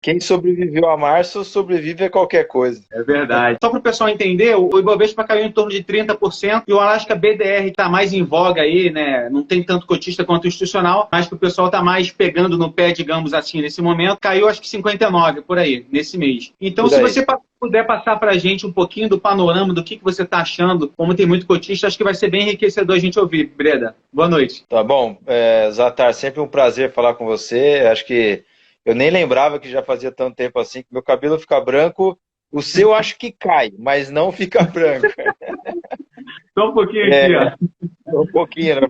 Quem sobreviveu a março, sobrevive a qualquer coisa. É verdade. Só para o pessoal entender, o Ibovespa caiu em torno de 30% e o Alasca BDR está mais em voga aí, né? Não tem tanto cotista quanto institucional, mas que o pessoal está mais pegando no pé, digamos assim, nesse momento. Caiu acho que 59 por aí, nesse mês. Então, Por se aí. você puder passar para a gente um pouquinho do panorama do que você está achando, como tem muito cotista, acho que vai ser bem enriquecedor a gente ouvir. Breda, boa noite. Tá bom. Zatar, sempre um prazer falar com você. Acho que eu nem lembrava que já fazia tanto tempo assim que meu cabelo fica branco. O seu acho que cai, mas não fica branco. Só um pouquinho aqui, É, ó. um pouquinho, né?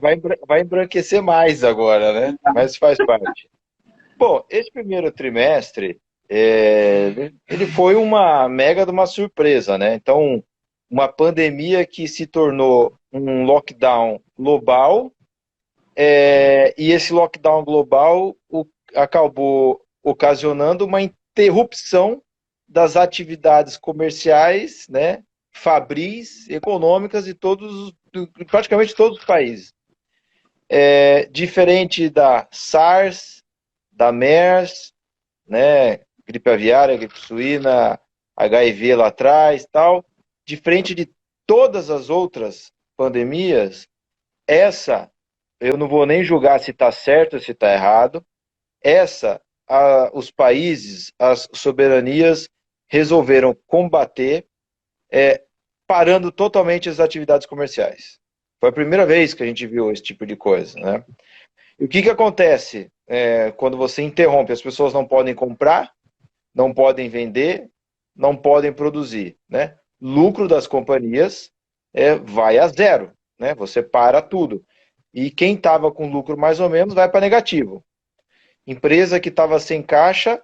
Vai embranquecer mais agora, né? Mas faz parte. Bom, esse primeiro trimestre, ele foi uma mega de uma surpresa, né? Então, uma pandemia que se tornou um lockdown global, e esse lockdown global acabou ocasionando uma interrupção das atividades comerciais, né, fabris, econômicas praticamente todos os países. Diferente da SARS, da MERS, né, gripe aviária, gripe suína, HIV lá atrás, tal, diferente de todas as outras pandemias, essa eu não vou nem julgar se está certo ou se está errado. Os países, as soberanias resolveram combater, parando totalmente as atividades comerciais. Foi a primeira vez que a gente viu esse tipo de coisa, né? E o que acontece quando você interrompe? As pessoas não podem comprar, não podem vender, não podem produzir, né? Lucro das companhias vai a zero, né? Você para tudo. E quem estava com lucro mais ou menos vai para negativo. Empresa que estava sem caixa,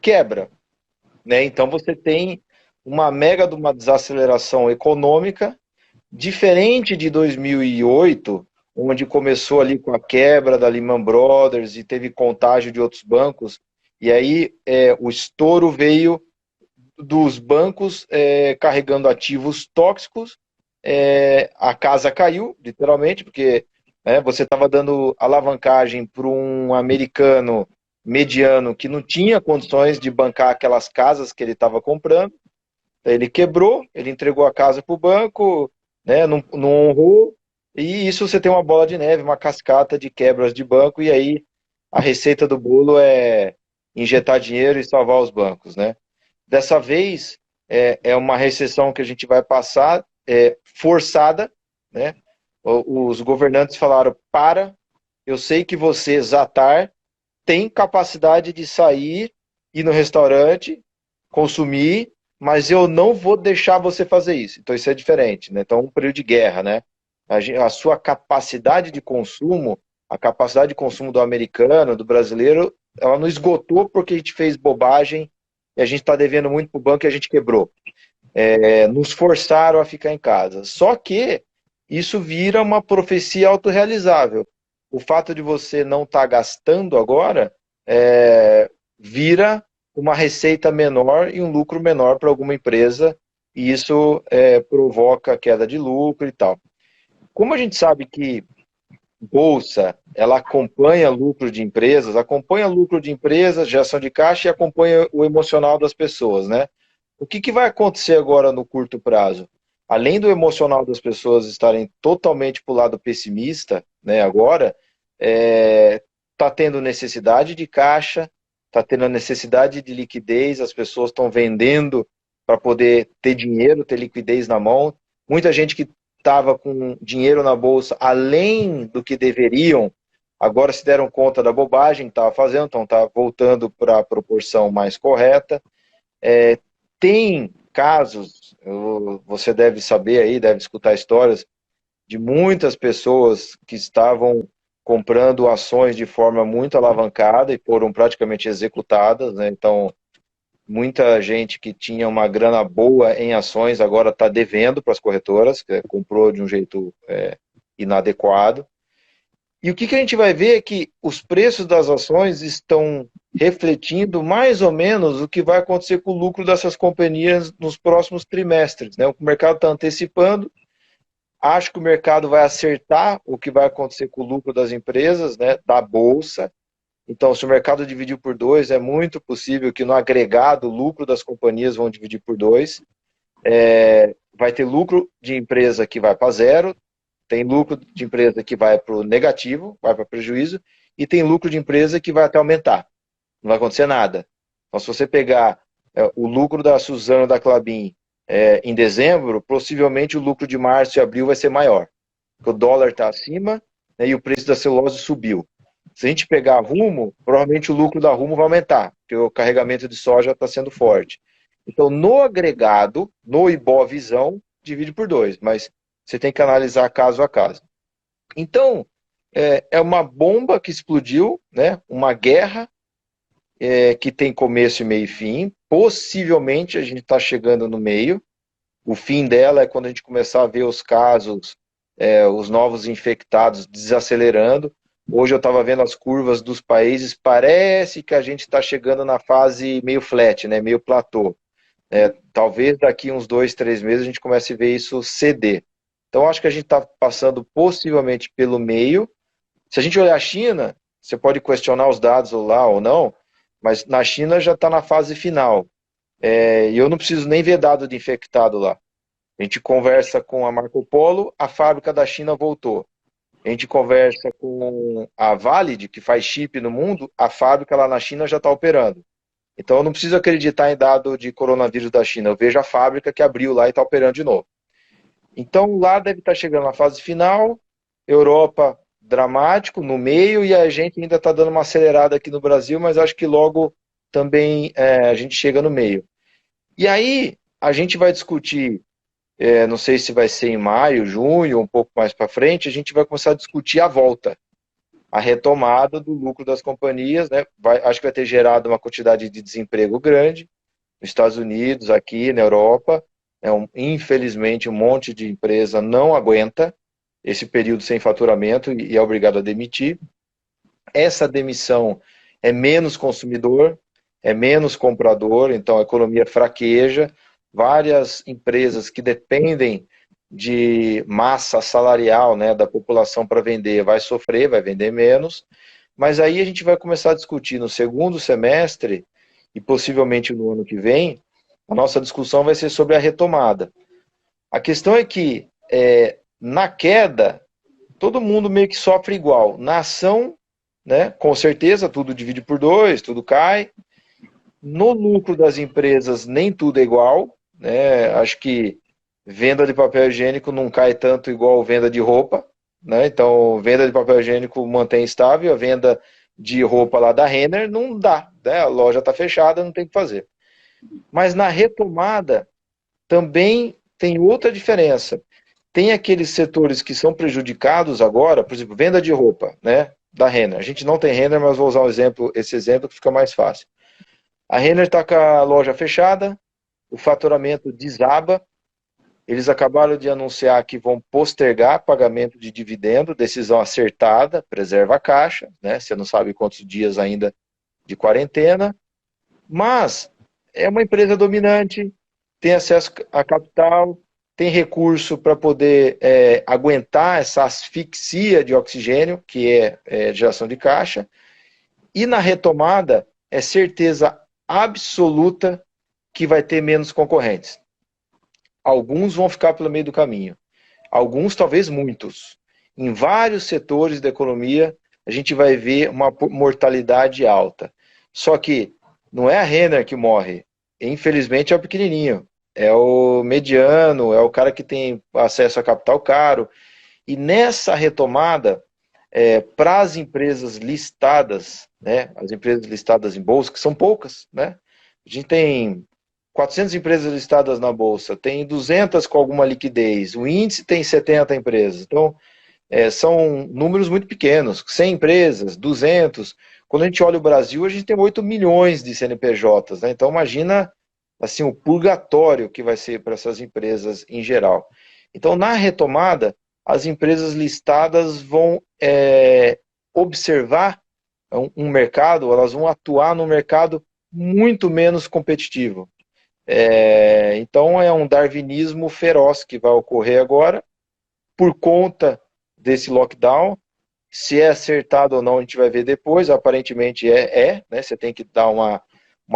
quebra, né? Então você tem uma mega de uma desaceleração econômica, diferente de 2008, onde começou ali com a quebra da Lehman Brothers e teve contágio de outros bancos, e aí o estouro veio dos bancos carregando ativos tóxicos, a casa caiu, literalmente, porque você estava dando alavancagem para um americano mediano que não tinha condições de bancar aquelas casas que ele estava comprando. Ele quebrou, ele entregou a casa para o banco, né, não honrou, e isso você tem uma bola de neve, uma cascata de quebras de banco, e aí a receita do bolo é injetar dinheiro e salvar os bancos, né? Dessa vez é uma recessão que a gente vai passar forçada, né? Os governantes falaram: eu sei que você, Zatar, tem capacidade de sair, ir no restaurante, consumir, mas eu não vou deixar você fazer isso. Então isso é diferente, né? Então um período de guerra, né? A sua capacidade de consumo, a capacidade de consumo do americano, do brasileiro, ela não esgotou porque a gente fez bobagem e a gente está devendo muito para o banco e a gente quebrou. Nos forçaram a ficar em casa. Só que isso vira uma profecia autorrealizável. O fato de você não estar gastando agora vira uma receita menor e um lucro menor para alguma empresa, e isso provoca queda de lucro e tal. Como a gente sabe que bolsa, ela acompanha lucro de empresas, geração de caixa e acompanha o emocional das pessoas, né? O que vai acontecer agora no curto prazo? Além do emocional das pessoas estarem totalmente para o lado pessimista, né, agora, está tendo necessidade de caixa, está tendo necessidade de liquidez, as pessoas estão vendendo para poder ter dinheiro, ter liquidez na mão. Muita gente que estava com dinheiro na bolsa além do que deveriam, agora se deram conta da bobagem que estava fazendo, então está voltando para a proporção mais correta. Tem casos, você deve saber aí, deve escutar histórias de muitas pessoas que estavam comprando ações de forma muito alavancada e foram praticamente executadas, né? Então, muita gente que tinha uma grana boa em ações agora está devendo para as corretoras, que comprou de um jeito inadequado. E o que a gente vai ver é que os preços das ações estão refletindo mais ou menos o que vai acontecer com o lucro dessas companhias nos próximos trimestres, né? O mercado está antecipando, acho que o mercado vai acertar o que vai acontecer com o lucro das empresas, né, da bolsa. Então, se o mercado dividiu por dois, é muito possível que no agregado o lucro das companhias vão dividir por dois. Vai ter lucro de empresa que vai para zero, tem lucro de empresa que vai para o negativo, vai para prejuízo, e tem lucro de empresa que vai até aumentar. Não vai acontecer nada. Então, se você pegar o lucro da Suzano da Klabin em dezembro, possivelmente o lucro de março e abril vai ser maior. Porque o dólar está acima, né, e o preço da celulose subiu. Se a gente pegar Rumo, provavelmente o lucro da Rumo vai aumentar, porque o carregamento de soja está sendo forte. Então, no agregado, no Ibovizão, divide por dois, mas você tem que analisar caso a caso. Então, é uma bomba que explodiu, né? Uma guerra que tem começo, meio e fim. Possivelmente a gente está chegando no meio. O fim dela é quando a gente começar a ver os casos, os novos infectados desacelerando. Hoje eu estava vendo as curvas dos países, parece que a gente está chegando na fase meio flat, né? Meio platô. Talvez daqui uns 2, 3 meses a gente comece a ver isso ceder. Então acho que a gente está passando possivelmente pelo meio. Se a gente olhar a China, você pode questionar os dados lá ou não, mas na China já está na fase final. E eu não preciso nem ver dado de infectado lá. A gente conversa com a Marco Polo, a fábrica da China voltou. A gente conversa com a Valid, que faz chip no mundo, a fábrica lá na China já está operando. Então eu não preciso acreditar em dado de coronavírus da China, eu vejo a fábrica que abriu lá e está operando de novo. Então lá deve estar chegando na fase final, Europa dramático, no meio, e a gente ainda está dando uma acelerada aqui no Brasil, mas acho que logo também a gente chega no meio. E aí a gente vai discutir, não sei se vai ser em maio, junho, um pouco mais para frente, a gente vai começar a discutir a volta, a retomada do lucro das companhias, né? Acho que vai ter gerado uma quantidade de desemprego grande nos Estados Unidos, aqui na Europa. Infelizmente, um monte de empresa não aguenta esse período sem faturamento e é obrigado a demitir. Essa demissão é menos consumidor, é menos comprador, então a economia fraqueja. Várias empresas que dependem de massa salarial, né, da população para vender, vai sofrer, vai vender menos. Mas aí a gente vai começar a discutir no segundo semestre e possivelmente no ano que vem, a nossa discussão vai ser sobre a retomada. A questão é que na queda, todo mundo meio que sofre igual. Na ação, né, com certeza, tudo divide por dois, tudo cai. No lucro das empresas, nem tudo é igual. Né? Acho que venda de papel higiênico não cai tanto igual venda de roupa. Né? Então, venda de papel higiênico mantém estável, a venda de roupa lá da Renner não dá. Né? A loja está fechada, não tem o que fazer. Mas na retomada, também tem outra diferença. Tem aqueles setores que são prejudicados agora, por exemplo, venda de roupa, né, da Renner. A gente não tem Renner, mas vou usar esse exemplo que fica mais fácil. A Renner está com a loja fechada, o faturamento desaba, eles acabaram de anunciar que vão postergar pagamento de dividendo, decisão acertada, preserva a caixa, né, você não sabe quantos dias ainda de quarentena, mas é uma empresa dominante, tem acesso a capital, tem recurso para poder aguentar essa asfixia de oxigênio, que é geração de caixa, e na retomada é certeza absoluta que vai ter menos concorrentes. Alguns vão ficar pelo meio do caminho, alguns talvez muitos. Em vários setores da economia a gente vai ver uma mortalidade alta. Só que não é a Renner que morre, infelizmente é o pequenininho. É o mediano, é o cara que tem acesso a capital caro. E nessa retomada, para as empresas listadas, né, as empresas listadas em bolsa, que são poucas, né? A gente tem 400 empresas listadas na bolsa, tem 200 com alguma liquidez, o índice tem 70 empresas. Então, são números muito pequenos, 100 empresas, 200. Quando a gente olha o Brasil, a gente tem 8 milhões de CNPJs, né? Então, imagina assim, o purgatório que vai ser para essas empresas em geral. Então, na retomada, as empresas listadas vão observar um mercado, elas vão atuar num mercado muito menos competitivo. Então, é um darwinismo feroz que vai ocorrer agora, por conta desse lockdown. Se é acertado ou não, a gente vai ver depois. Aparentemente né? Você tem que dar uma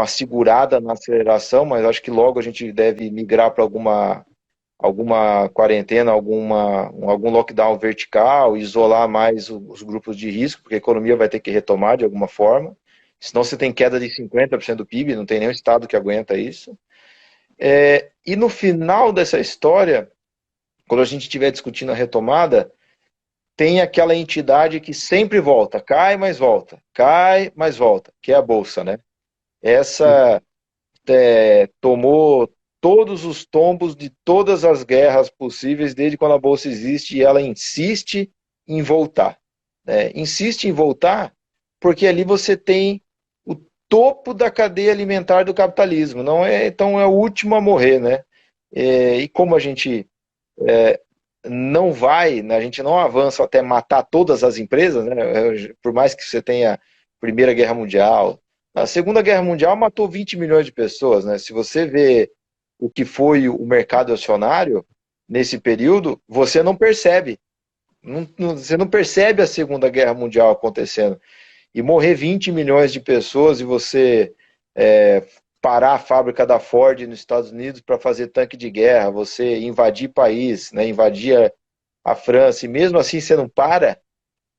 segurada na aceleração, mas acho que logo a gente deve migrar para alguma quarentena, algum lockdown vertical, isolar mais os grupos de risco, porque a economia vai ter que retomar de alguma forma. Senão você tem queda de 50% do PIB, não tem nenhum estado que aguenta isso. E no final dessa história, quando a gente estiver discutindo a retomada, tem aquela entidade que sempre volta, cai, mas volta, cai, mas volta, que é a Bolsa, né? Essa tomou todos os tombos de todas as guerras possíveis desde quando a Bolsa existe, e ela insiste em voltar. Né? Insiste em voltar porque ali você tem o topo da cadeia alimentar do capitalismo, então é o último a morrer, né? E como a gente não vai, né, a gente não avança até matar todas as empresas, né? Por mais que você tenha Primeira Guerra Mundial, a Segunda Guerra Mundial matou 20 milhões de pessoas, né? Se você vê o que foi o mercado acionário nesse período, você não percebe. Você não percebe a Segunda Guerra Mundial acontecendo. E morrer 20 milhões de pessoas e você parar a fábrica da Ford nos Estados Unidos para fazer tanque de guerra, você invadir país, né, invadir a França, e mesmo assim você não para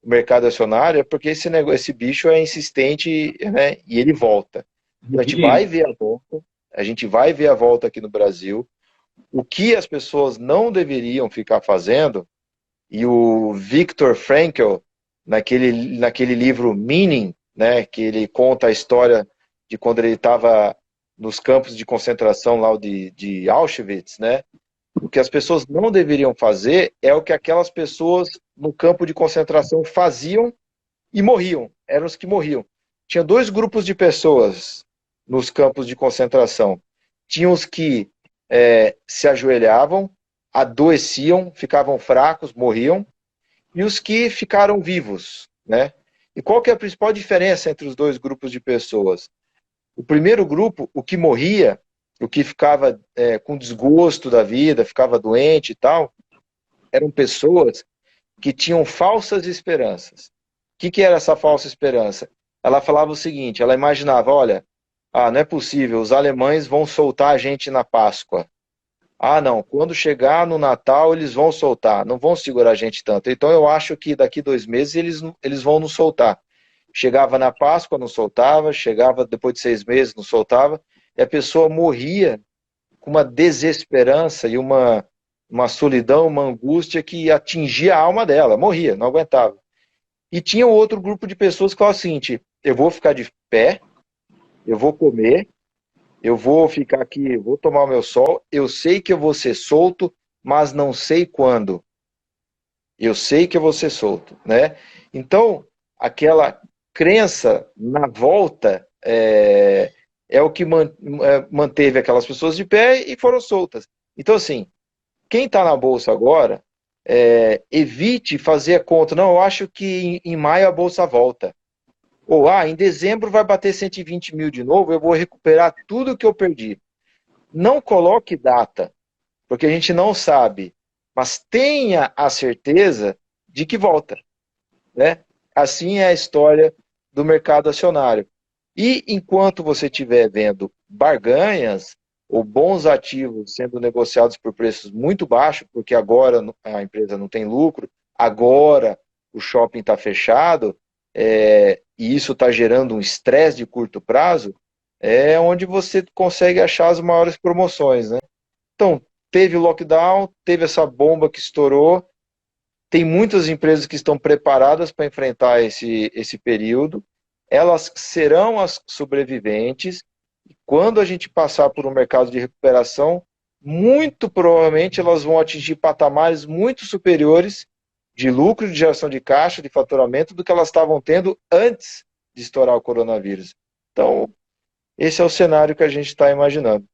o mercado acionário, é porque esse bicho é insistente, né, e ele volta. Então a gente vai ver a volta, a gente vai ver a volta aqui no Brasil. O que as pessoas não deveriam ficar fazendo, e o Viktor Frankl, naquele livro Meaning, né, que ele conta a história de quando ele estava nos campos de concentração lá de Auschwitz, né, o que as pessoas não deveriam fazer é o que aquelas pessoas no campo de concentração faziam e morriam, eram os que morriam. Tinha dois grupos de pessoas nos campos de concentração. Tinha os que se ajoelhavam, adoeciam, ficavam fracos, morriam, e os que ficaram vivos, né? E qual que é a principal diferença entre os dois grupos de pessoas? O primeiro grupo, o que morria, o que ficava com desgosto da vida, ficava doente e tal, eram pessoas que tinham falsas esperanças. O que era essa falsa esperança? Ela falava o seguinte, ela imaginava, olha, não é possível, os alemães vão soltar a gente na Páscoa. Não, quando chegar no Natal eles vão soltar, não vão segurar a gente tanto. Então eu acho que daqui 2 meses eles vão nos soltar. Chegava na Páscoa, não soltava, chegava depois de 6 meses, não soltava, e a pessoa morria com uma desesperança e uma solidão, uma angústia que atingia a alma dela, morria, não aguentava. E tinha outro grupo de pessoas que falavam o seguinte, eu vou ficar de pé, eu vou comer, eu vou ficar aqui, vou tomar o meu sol, eu sei que eu vou ser solto, mas não sei quando. Eu sei que eu vou ser solto, né? Então, aquela crença na volta é o que manteve aquelas pessoas de pé e foram soltas. Então, assim, quem está na Bolsa agora, evite fazer a conta. Não, eu acho que em maio a Bolsa volta. Ou, em dezembro vai bater 120 mil de novo, eu vou recuperar tudo que eu perdi. Não coloque data, porque a gente não sabe, mas tenha a certeza de que volta, né? Assim é a história do mercado acionário. E enquanto você estiver vendo barganhas ou bons ativos sendo negociados por preços muito baixos, porque agora a empresa não tem lucro, agora o shopping está fechado, e isso está gerando um estresse de curto prazo, é onde você consegue achar as maiores promoções, né? Então, teve o lockdown, teve essa bomba que estourou, tem muitas empresas que estão preparadas para enfrentar esse período, elas serão as sobreviventes, e quando a gente passar por um mercado de recuperação, muito provavelmente elas vão atingir patamares muito superiores de lucro, de geração de caixa, de faturamento, do que elas estavam tendo antes de estourar o coronavírus. Então, esse é o cenário que a gente está imaginando.